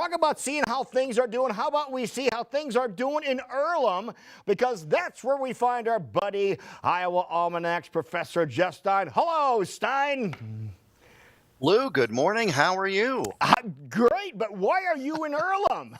talk about seeing how things are doing. How about we see how things are doing in Earlham? Because that's where we find our buddy, Iowa Almanac's Professor Jeff Stein. Hello, Stein. Lou, good morning. How are you? Great, but why are you in Earlham?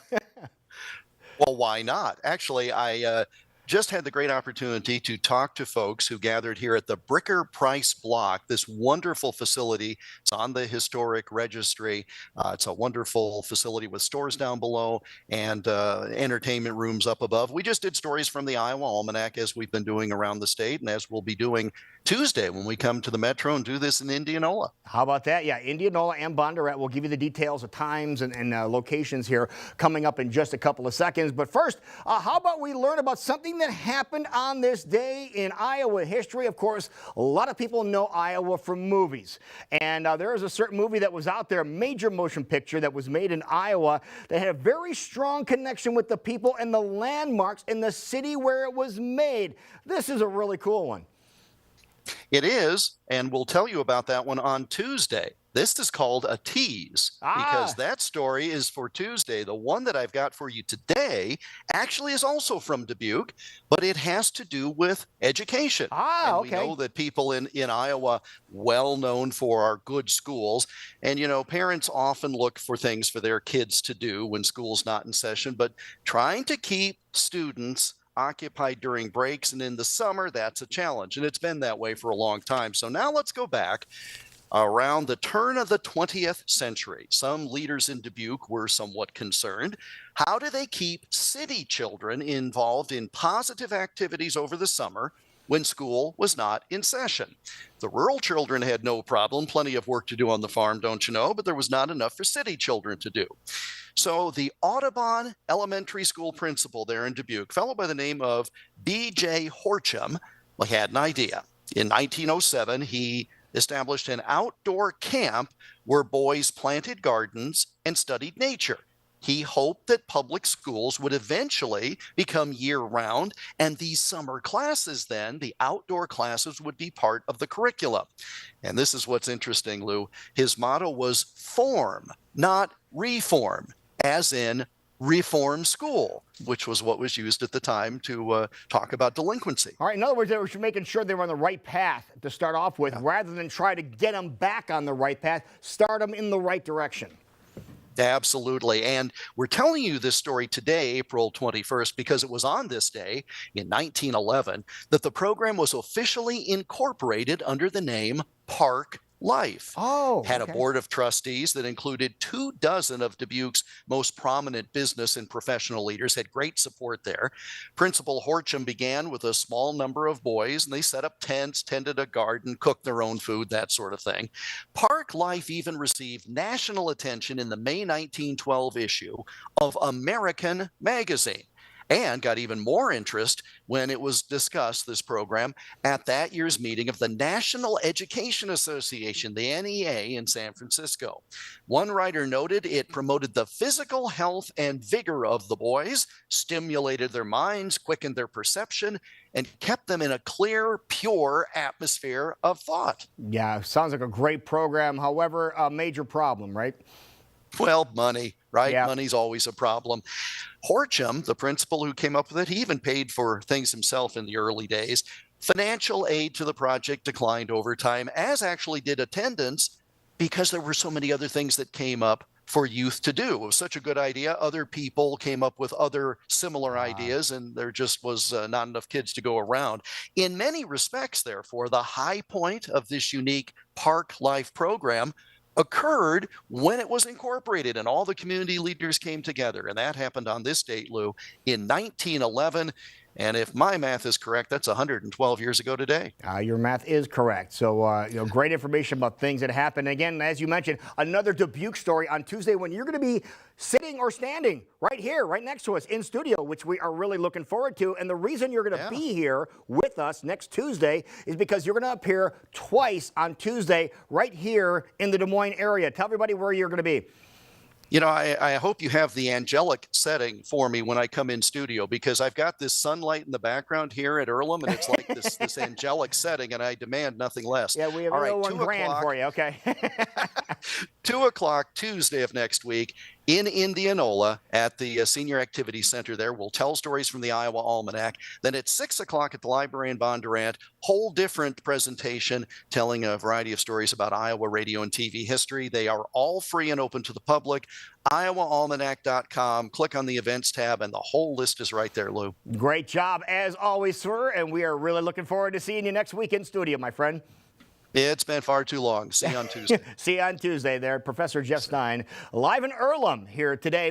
Well, why not? Actually, I just had the great opportunity to talk to folks who gathered here at the Bricker Price Block, this wonderful facility. It's on the historic registry. It's a wonderful facility with stores down below and entertainment rooms up above. We just did stories from the Iowa Almanac, as we've been doing around the state, and as we'll be doing Tuesday when we come to the Metro and do this in Indianola. How about that? Yeah, Indianola and Bondurant. We'll give you the details of times and locations here coming up in just a couple of seconds. But first, how about we learn about something that happened on this day in Iowa history? Of course, a lot of people know Iowa from movies. And there is a certain movie that was out there, a major motion picture that was made in Iowa that had a very strong connection with the people and the landmarks in the city where it was made. This is a really cool one. It is, and we'll tell you about that one on Tuesday. This is called a tease because that story is for Tuesday. The one that I've got for you today actually is also from Dubuque, but it has to do with education. And we know that people in Iowa, well known for our good schools. And, you know, parents often look for things for their kids to do when school's not in session, but trying to keep students occupied during breaks and in the summer, that's a challenge. And it's been that way for a long time. So now let's go back around the turn of the 20th century. Some leaders in Dubuque were somewhat concerned. How do they keep city children involved in positive activities over the summer when school was not in session? The rural children had no problem, plenty of work to do on the farm, don't you know, but there was not enough for city children to do. So the Audubon Elementary School principal there in Dubuque, a fellow by the name of B.J. Horcham, had an idea. In 1907, he established an outdoor camp where boys planted gardens and studied nature. He hoped that public schools would eventually become year-round, and these summer classes then, the outdoor classes, would be part of the curriculum. And this is what's interesting, Lou. His motto was form, not reform, as in reform school, which was what was used at the time to talk about delinquency. All right, in other words, they were making sure they were on the right path to start off with, rather than try to get them back on the right path, start them in the right direction. Absolutely. And we're telling you this story today, April 21st, because it was on this day in 1911 that the program was officially incorporated under the name Park Life. Had a board of trustees that included 24 of Dubuque's most prominent business and professional leaders, had great support there. Principal Horcham began with a small number of boys, and they set up tents, tended a garden, cooked their own food, that sort of thing. Park Life even received national attention in the May 1912 issue of American Magazine, and got even more interest when it was discussed, this program, at that year's meeting of the National Education Association, the NEA, in San Francisco. One writer noted it promoted the physical health and vigor of the boys, stimulated their minds, quickened their perception, and kept them in a clear, pure atmosphere of thought. Yeah, sounds like a great program. However, a major problem, right? Well, money, right? Yeah. Money's always a problem. Horcham, the principal who came up with it, he even paid for things himself in the early days. Financial aid to the project declined over time, as actually did attendance, because there were so many other things that came up for youth to do. It was such a good idea. Other people came up with other similar ideas, and there just was not enough kids to go around. In many respects, therefore, the high point of this unique Park Life program occurred when it was incorporated and all the community leaders came together. And that happened on this date, Lou, in 1911. And if my math is correct, that's 112 years ago today. Your math is correct. So, great information about things that happened. Again, as you mentioned, another Dubuque story on Tuesday when you're going to be sitting or standing right here, right next to us in studio, which we are really looking forward to. And the reason you're going to be here with us next Tuesday is because you're going to appear twice on Tuesday right here in the Des Moines area. Tell everybody where you're going to be. You know, I hope you have the angelic setting for me when I come in studio, because I've got this sunlight in the background here at Earlham, and it's like this angelic setting, and I demand nothing less. Yeah, we have a little $1 grand for you, okay? 2 o'clock Tuesday of next week. in Indianola at the Senior Activity Center there. We'll tell stories from the Iowa Almanac. Then at 6 o'clock at the library in Bondurant, whole different presentation telling a variety of stories about Iowa radio and TV history. They are all free and open to the public. IowaAlmanac.com. Click on the events tab, and the whole list is right there, Lou. Great job, as always, sir, and we are really looking forward to seeing you next week in studio, my friend. It's been far too long. See you on Tuesday. See you on Tuesday there. Professor Jeff Stein, live in Earlham here today.